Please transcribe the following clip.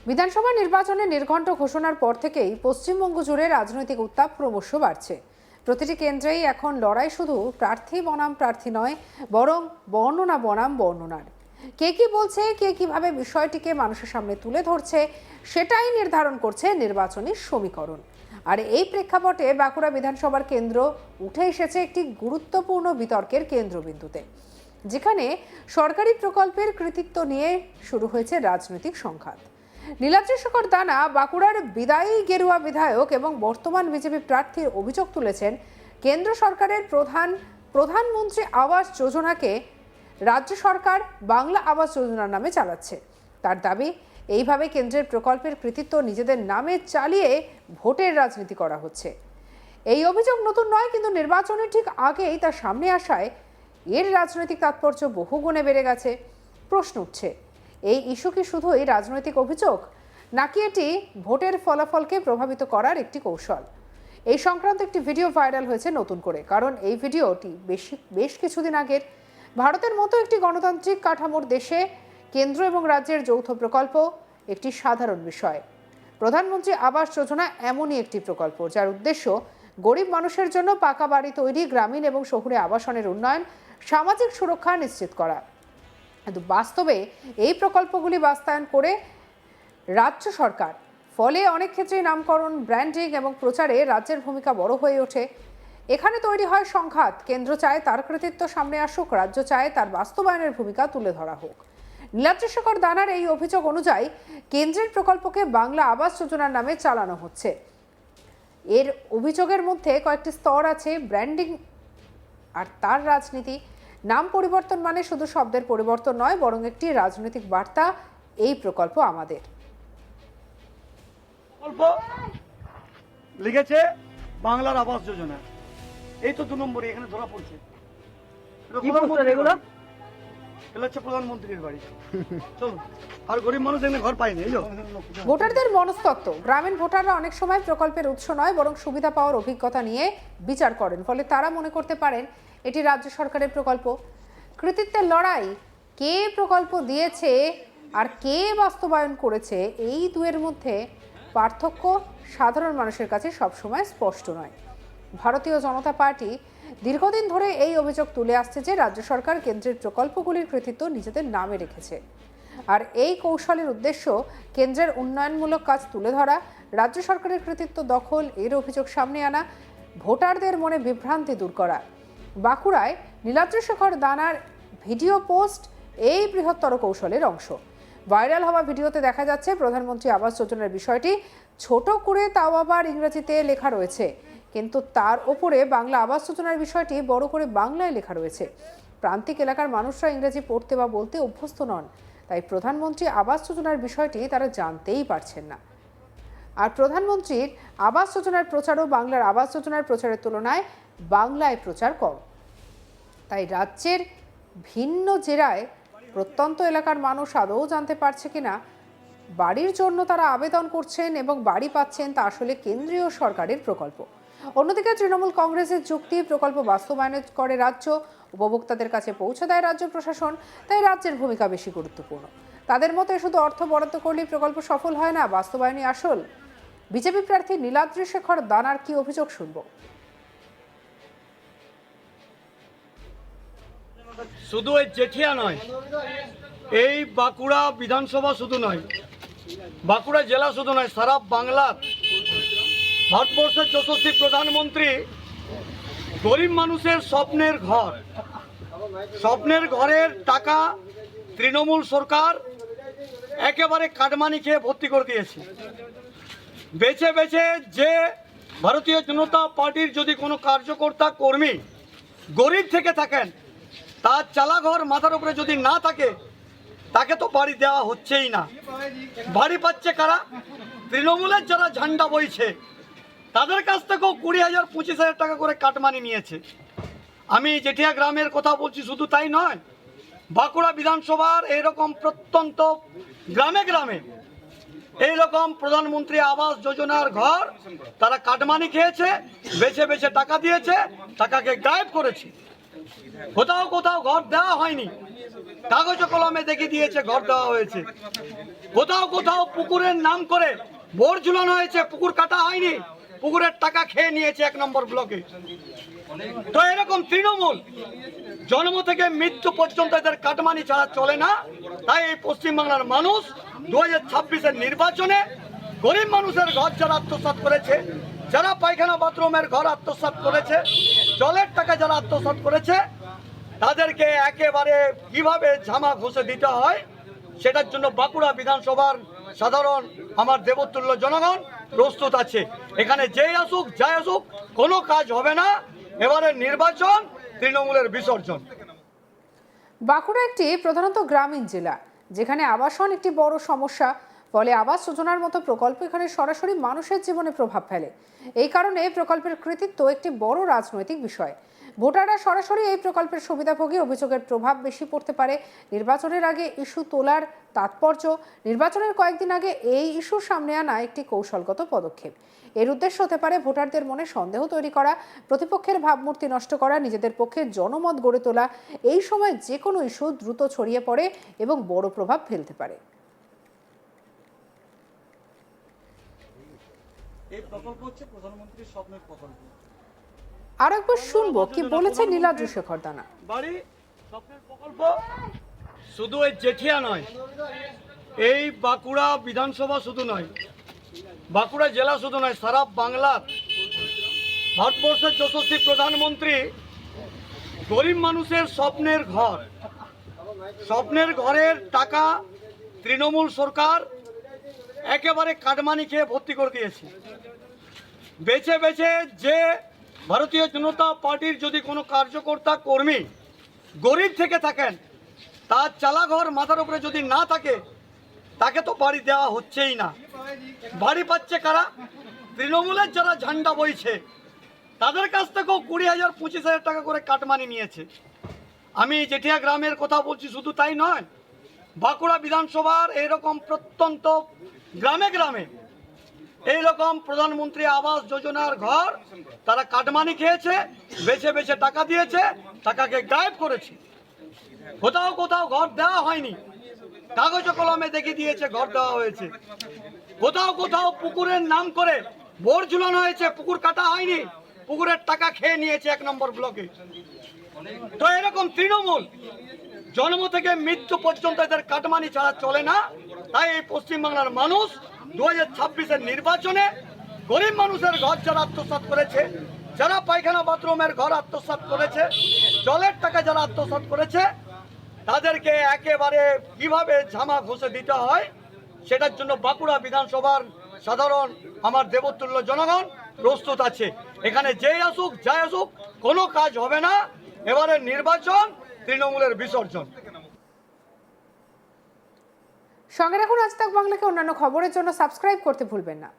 বিধানসভা নির্বাচনে নির্ঘণ্ট ঘোষণার পর থেকেই পশ্চিমবঙ্গ জুড়ে রাজনৈতিক উত্তাপ ক্রমশ বাড়ছে। প্রতিটি কেন্দ্রেই এখন লড়াই শুধু প্রার্থী বনাম প্রার্থী নয়, বরং বর্ণনা বনাম বর্ণনার। কে কি বলছে, কে কিভাবে বিষয়টিকে মানুষের সামনে তুলে ধরছে, সেটাই নির্ধারণ করছে নির্বাচনী সমীকরণ। আর এই প্রেক্ষাপটে বাঁকুড়া বিধানসভার কেন্দ্র উঠে এসেছে একটি গুরুত্বপূর্ণ বিতর্কের কেন্দ্রবিন্দুতে, যেখানে সরকারি প্রকল্পের কৃতিত্ব নিয়ে শুরু হয়েছে রাজনৈতিক সংঘাত। নীলাদ্রিশেখর দানা বাঁকুড়ার বিদায়ী গেরুয়া বিধায়ক এবং বর্তমান বিজেপি প্রার্থীর অভিযোগ তুলেছেন, কেন্দ্র সরকারের প্রধানমন্ত্রী আবাস যোজনাকে রাজ্য সরকার বাংলা আবাস যোজনার নামে চালাচ্ছে। তার দাবি, এইভাবে কেন্দ্রের প্রকল্পের কৃতিত্ব নিজেদের নামে চালিয়ে ভোটের রাজনীতি করা হচ্ছে। এই অভিযোগ নতুন নয়, কিন্তু নির্বাচনের ঠিক আগেই তা সামনে আসায় এর রাজনৈতিক তাৎপর্য বহুগুণে বেড়ে গেছে। প্রশ্ন উঠছে, এই ইস্যু কি শুধুই রাজনৈতিক অভিযোগ, নাকি এটি ভোটের ফলাফলকে প্রভাবিত করার একটি কৌশল? এই সংক্রান্ত একটি ভিডিও ভাইরাল হয়েছে নতুন করে, কারণ এই ভিডিওটি বেশ কিছুদিন আগের। ভারতের মতো একটি গণতান্ত্রিক কাঠামোর দেশে কেন্দ্র এবং রাজ্যের যৌথ প্রকল্প একটি সাধারণ বিষয়। প্রধানমন্ত্রী আবাস যোজনা এমনই একটি প্রকল্প যার উদ্দেশ্য গরিব মানুষের জন্য পাকা বাড়ি তৈরি, গ্রামীণ এবং শহুরে আবাসনের উন্নয়ন, সামাজিক সুরক্ষা নিশ্চিত করা। কিন্তু বাস্তবে এই প্রকল্পগুলি বাস্তবায়ন করে রাজ্য সরকার, ফলে অনেক ক্ষেত্রেই নামকরণ, ব্র্যান্ডিং এবং প্রচারে রাজ্যের ভূমিকা বড় হয়ে ওঠে। এখানে তৈরি হয় সংঘাত। কেন্দ্র চায় তার কৃতিত্ব সামনে আসুক, রাজ্য চায় তার বাস্তবায়নের ভূমিকা তুলে ধরা হোক। নীলাদ্রিশেখর দানার এই অভিযোগ অনুযায়ী কেন্দ্রের প্রকল্পকে বাংলা আবাস যোজনার নামে চালানো হচ্ছে। এর অভিযোগের মধ্যে কয়েকটি স্তর আছে: ব্র্যান্ডিং আর তার রাজনীতি। নাম পরিবর্তন মানে শুধু শব্দের পরিবর্তন নয়, বরং একটি রাজনৈতিক বার্তা, এই প্রকল্প আমাদের। প্রকল্প লিখেছে বাংলার আবাস যোজনা, এই তো 2 নম্বরে এখানে ধরা পড়ছে। প্রধানমন্ত্রীর বাড়ি। চলো, আর গরিব মানুষ এখানে ঘর পায়নি। ভোটারদের মনস্তত্ত্ব। গ্রামীণ ভোটাররা অনেক সময় প্রকল্পের উৎস নয়, বরং সুবিধা পাওয়ার অভিজ্ঞতা নিয়ে বিচার করেন। ফলে তারা মনে করতে পারেন এটি রাজ্য সরকারের প্রকল্প। কৃতিত্বের লড়াই, কে প্রকল্প দিয়েছে আর কে বাস্তবায়ন করেছে, এই দুয়ের মধ্যে পার্থক্য সাধারণ মানুষের কাছে সবসময় স্পষ্ট নয়। ভারতীয় জনতা পার্টি দীর্ঘদিন ধরে এই অভিযোগ তুলে আসছে যে রাজ্য সরকার কেন্দ্রের প্রকল্পগুলির কৃতিত্ব নিজেদের নামে রেখেছে। আর এই কৌশলের উদ্দেশ্য কেন্দ্রের উন্নয়নমূলক কাজ তুলে ধরা, রাজ্য সরকারের কৃতিত্ব দখল, এর অভিযোগ সামনে আনা, ভোটারদের মনে বিভ্রান্তি দূর করা। বাঁকুড়ায় নীলাদ্রিশেখর দানার ভিডিও পোস্ট এই বৃহত্তর কৌশলের অংশ। ভাইরাল হওয়া ভিডিওতে দেখা যাচ্ছে প্রধানমন্ত্রী আবাস যোজনার বিষয়টি ছোট করে, তাও আবার ইংরেজিতে লেখা রয়েছে, কিন্তু তার ওপরে বাংলা আবাস যোজনার বিষয়টি বড় করে বাংলায় লেখা রয়েছে। প্রান্তিক এলাকার মানুষরা ইংরেজি পড়তে বা বলতে অভ্যস্ত নন, তাই প্রধানমন্ত্রী আবাস যোজনার বিষয়টি তারা জানতেই পারছেন না। আর প্রধানমন্ত্রীর আবাস যোজনার প্রচারও বাংলার আবাস যোজনার প্রচারের তুলনায় বাংলায় প্রচার কম। তাই রাজ্যের ভিন্ন জেলায় প্রত্যন্ত এলাকার মানুষ আদৌ জানতে পারছে কিনা বাড়ির জন্য তারা আবেদন করছেন এবং বাড়ি পাচ্ছেন তা আসলে কেন্দ্রীয় সরকারের প্রকল্প। অন্যদিকে তৃণমূল কংগ্রেসের যুক্তি, প্রকল্প বাস্তবায়ন করে রাজ্য, উপভোক্তাদের কাছে পৌঁছে দেয় রাজ্য প্রশাসন, তাই রাজ্যের ভূমিকা বেশি গুরুত্বপূর্ণ। তাদের মতে শুধু অর্থ বরাদ্দ করলেই প্রকল্প সফল হয় না, বাস্তবায়নই আসল। বিজেপি প্রার্থী নীলাদ্রিশেখর দানার কি অভিযোগ শুনব। শুধু এই জেঠিয়া নয়, এই বাঁকুড়া বিধানসভা শুধু নয়, বাঁকুড়া জেলা শুধু নয়, সারা বাংলার, ভারতবর্ষের যশস্বী প্রধানমন্ত্রী গরিব মানুষের স্বপ্নের ঘর, স্বপ্নের ঘরের টাকা তৃণমূল সরকার একেবারে কাটমানি খেয়ে ভর্তি করে দিয়েছে। বেছে বেছে যে ভারতীয় জনতা পার্টির যদি কোনো কার্যকর্তা কর্মী গরিব থেকে থাকেন, তার চালাঘর মাথার উপরে যদি না থাকে, তাকে তো বাড়ি দেওয়া হচ্ছেই না। বাড়ি পাচ্ছে কারা? তৃণমূলের যারা ঝান্ডা বইছে তাদের কাছ থেকেও 20,000 25,000 টাকা করে কাটমানি নিয়েছে। আমি জেঠিয়া গ্রামের কথা বলছি, শুধু তাই নয়, বাঁকুড়া বিধানসভার এইরকম প্রত্যন্ত গ্রামে গ্রামে এইরকম প্রধানমন্ত্রী আবাস যোজনার ঘর তারা কাটমানি খেয়েছে, বেছে বেছে টাকা দিয়েছে, টাকাকে গায়েব করেছে। কোথাও কোথাও ঘর দেওয়া হয়নি, কাগজে কলমে দেখে দিয়েছে ঘর দেওয়া হয়েছে। কোথাও কোথাও পুকুরের নাম করে বোর্ড ঝুলানো হয়েছে, পুকুর কাটা হয়নি, পুকুরের টাকা খেয়ে নিয়েছে 1 নম্বর ব্লকে। তো এরকম তৃণমূল জন্ম থেকে মৃত্যু পর্যন্ত এদের কাটমানি ছাড়া চলে না। তাই এই পশ্চিমবাংলার মানুষ 2026-এর নির্বাচনে গরিব মানুষের ঘর যারা আত্মসাৎ করেছে, যারা পায়খানা বাথরুমের ঘর আত্মসাৎ করেছে, জলের টাকা যারা আত্মসাৎ করেছে, তাদেরকে একেবারে কিভাবে ঝামা ঘষে দিতে হয় সেটার জন্য বাঁকুড়া বিধানসভার সাধারণ আমার দেবতুল্য জনগণ প্রস্তুত আছে। এখানে যেই আসুক যাই আসুক কোনো কাজ হবে না। এবারে নির্বাচন তৃণমূলের বিসর্জন। বাঁকুড়া একটি প্রধানত গ্রামীণ জেলা, যেখানে আবাসন একটি বড় সমস্যা। ফলে আবাস যোজনার মতো প্রকল্প এখানে সরাসরি মানুষের জীবনে প্রভাব ফেলে। এই কারণে প্রকল্পের কৃতিত্ব একটি বড় রাজনৈতিক বিষয়। ভোটাররা সরাসরি এই প্রকল্পের সুবিধাভোগী, অভিযোগের প্রভাব বেশি পড়তে পারে। নির্বাচনের আগে ইস্যু তোলার তাৎপর্য, নির্বাচনের কয়েকদিন আগে এই ইস্যু সামনে আনা একটি কৌশলগত পদক্ষেপ। এর উদ্দেশ্য হতে পারে ভোটারদের মনে সন্দেহ তৈরি করা, প্রতিপক্ষের ভাবমূর্তি নষ্ট করা, নিজেদের পক্ষে জনমত গড়ে তোলা। এই সময় যে কোনো ইস্যু দ্রুত ছড়িয়ে পড়ে এবং বড় প্রভাব ফেলতে পারে। এই প্রকল্প হচ্ছে প্রধানমন্ত্রীর স্বপ্নের প্রকল্প। আর একবার শুনবো কি বলেছে নীলাদ্রি শেখর দানা। বাড়ি স্বপ্নের প্রকল্প শুধু এই জেঠিয়া নয়, এই বাঁকুড়া বিধানসভা শুধু নয়, বাঁকুড়া জেলা শুধু নয়, সারা বাংলার ভারতবর্ষের যশস্বী প্রধানমন্ত্রী গরিব মানুষের স্বপ্নের ঘর, স্বপ্নের ঘরের টাকা তৃণমূল সরকার একেবারে কাটমানি খেয়ে ভর্তি করে দিয়েছে। বেছে বেছে যে ভারতীয় জনতা পার্টির যদি কোনো কার্যকর্তা কর্মী গরিব থেকে থাকেন, তার চালাঘর মাথার উপরে যদি না থাকে, তাকে তো বাড়ি দেওয়া হচ্ছেই না। বাড়ি পাচ্ছে কারা? তৃণমূলের যারা ঝান্ডা বইছে তাদের কাছ থেকেও 20,000 25,000 টাকা করে কাটমানি নিয়েছে। আমি জেঠিয়া গ্রামের কথা বলছি, শুধু তাই নয়, বাঁকুড়া বিধানসভার এইরকম প্রত্যন্ত গ্রামে গ্রামে এইরকম প্রধানমন্ত্রী আবাস যোজনার ঘর তারা কাটমানি খেয়েছে, বেছে বেছে টাকা দিয়েছে, টাকাকে গায়েব করেছে। কোথাও কোথাও ঘর দেওয়া হয়নি, কাগজে কলমে দেখে দিয়েছে ঘর দেওয়া হয়েছে। কোথাও কোথাও পুকুরের নাম করে বোর্ড ঝুলানো হয়েছে, পুকুর কাটা হয়নি, পুকুরের টাকা খেয়ে নিয়েছে 1 নম্বর ব্লকে। তো এরকম তৃণমূল জন্ম থেকে মৃত্যু পর্যন্ত এদের কাটমানি ছাড়া চলে না। তাই এই পশ্চিমবাংলার মানুষ 2026-এর নির্বাচনে গরিব মানুষের ঘর যারা আত্মসাৎ করেছে, যারা পায়খানা বাথরুমের ঘর আত্মসাৎ করেছে, জলের টাকা যারা আত্মসাৎ করেছে, তাদেরকে একেবারে কিভাবে ঝামা ঘষে দিতে হয় সেটার জন্য বাঁকুড়া বিধানসভার সাধারণ আমার দেবতুল্য জনগণ প্রস্তুত আছে। এখানে যেই আসুক যাই আসুক কোনো কাজ হবে না। এবারে নির্বাচন তৃণমূলের বিসর্জন। সঙ্গে রাখুন আজ তাক বাংলাকে। অন্যান্য খবরের জন্য সাবস্ক্রাইব করতে ভুলবেন না।